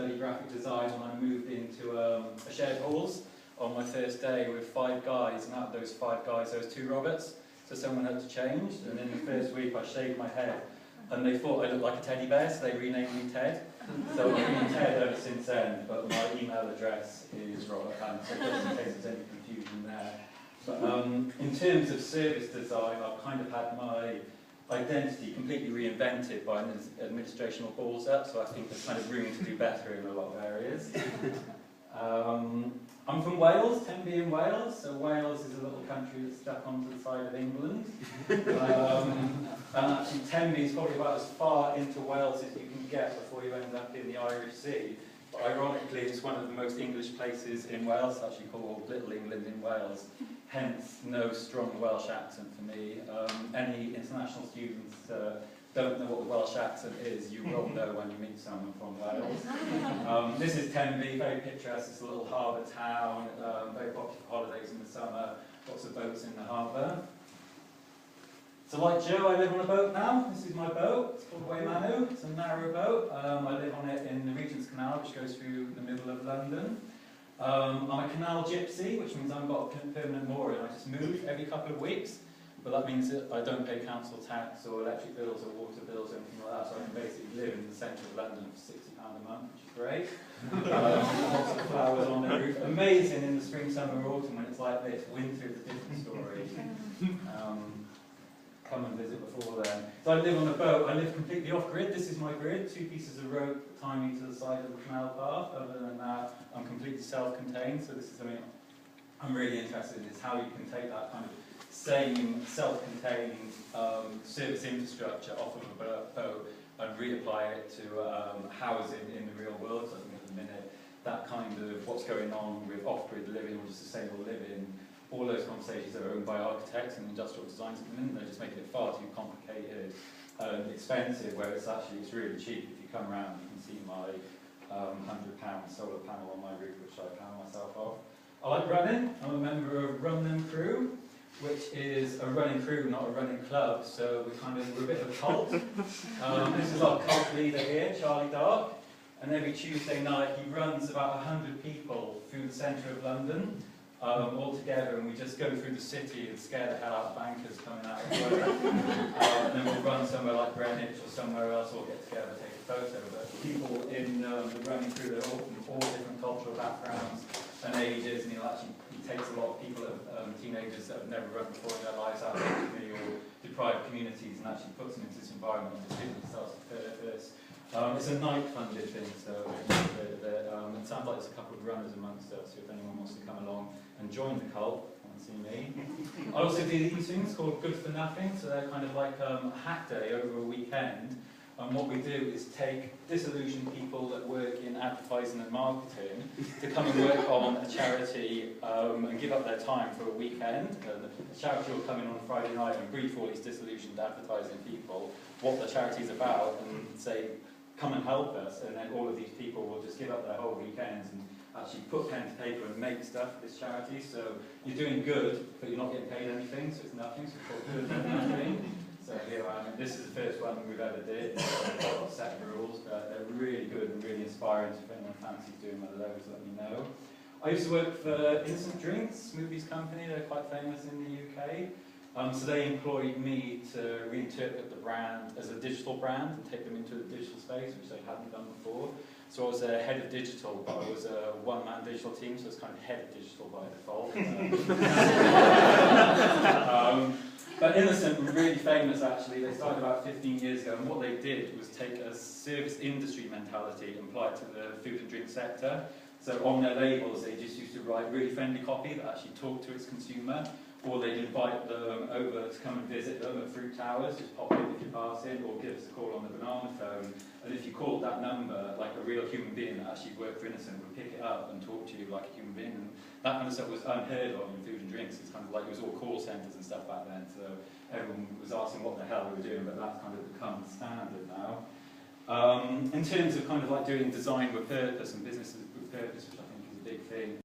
study graphic design when I moved into a shared halls on my first day with 5 guys, and out of those 5 guys there was 2 Roberts, so someone had to change, and in the first week I shaved my head, and they thought I looked like a teddy bear, so they renamed me Ted. So I've been Ted ever since then, but my email address is Robert Hunt, so just in case there's any confusion there. But in terms of service design, I've kind of had my identity completely reinvented by an administrational balls up, so I think there's kind of room to do better in a lot of areas. I'm from Wales, Tenby in Wales, so Wales is a little country that's stuck onto the side of England. And actually Tenby is probably about as far into Wales as you can get before you end up in the Irish Sea. But ironically, it's one of the most English places in Wales, actually called Little England in Wales. Hence, no strong Welsh accent for me. Any international students don't know what the Welsh accent is, you will know when you meet someone from Wales. This is Tenby, very picturesque, it's a little harbour town, very popular for holidays in the summer, lots of boats in the harbour. So like Joe, I live on a boat now. This is my boat, it's called Waymanu, it's a narrow boat. I live on it in the Regent's Canal, which goes through the middle of London. I'm a canal gypsy, which means I've got a permanent mooring. I just move every couple of weeks, but that means that I don't pay council tax or electric bills or water bills or anything like that, so I can basically live in the centre of London for £60 a month, which is great. Lots of flowers on the roof. Amazing in the spring, summer, autumn when it's like this. Winter is a different story. Come and visit before then. So I live on a boat. I live completely off-grid. This is my grid, 2 pieces of rope tie me to the side of the canal path. Other than that, I'm completely self-contained. So this is something I'm really interested in, is how you can take that kind of same self-contained service infrastructure off of a boat and reapply it to housing in the real world. So I think at the minute, that kind of what's going on with off-grid living or just sustainable living, all those conversations are owned by architects and industrial designs at the minute. They're just making it far too complicated and expensive, where it's really cheap. If you come around, you can see my £100 solar panel on my roof, which I panel myself off. I like running. I'm a member of Run Them Crew, which is a running crew, not a running club, so we're a bit of a cult. This is our cult leader here, Charlie Dark, and every Tuesday night he runs about 100 people through the centre of London. All together, and we just go through the city and scare the hell out of bankers coming out of work. And then we'll run somewhere like Greenwich or somewhere else, or get together, take a photo. But people in the running crew, they're all from all different cultural backgrounds and ages, and he takes a lot of people, teenagers that have never run before in their lives out of the community or deprived communities, and actually puts them into this environment and just gives themselves a purpose. It's a night-funded thing, so it sounds like there's a couple of runners amongst us, so if anyone wants to come along and join the cult, come and see me. I also do these things called Good for Nothing, so they're kind of like a hack day over a weekend. And what we do is take disillusioned people that work in advertising and marketing to come and work on a charity and give up their time for a weekend. And the charity will come in on a Friday night and brief all these disillusioned advertising people what the charity is about and say, come and help us, and then all of these people will just give up their whole weekends and actually put pen to paper and make stuff for this charity. So you're doing good, but you're not getting paid anything, so it's nothing, so it's called Good for Nothing. So here I am. This is the first one we've ever did. I've got a set of rules, but they're really good and really inspiring. So if anyone fancies doing one of those, let me know. I used to work for Instant Drinks, Smoothies Company. They're quite famous in the UK. So they employed me to reinterpret the brand as a digital brand and take them into the digital space, which they hadn't done before. So I was a head of digital, but I was a one-man digital team, so it's kind of head of digital by default. But Innocent were really famous, actually. They started about 15 years ago, and what they did was take a service industry mentality and apply it to the food and drink sector. So on their labels, they just used to write really friendly copy that actually talked to its consumer, or they'd invite them over to come and visit them at Fruit Towers, just pop in if you pass in, or give us a call on the banana phone. And if you called that number, like a real human being that actually worked for Innocent would pick it up and talk to you like a human being. And that kind of stuff was unheard of in food and drinks. It's kind of like it was all call centres and stuff back then, so everyone was asking what the hell we were doing, but that's kind of become standard now. In terms of kind of like doing design with purpose and businesses with purpose, which I think is a big thing,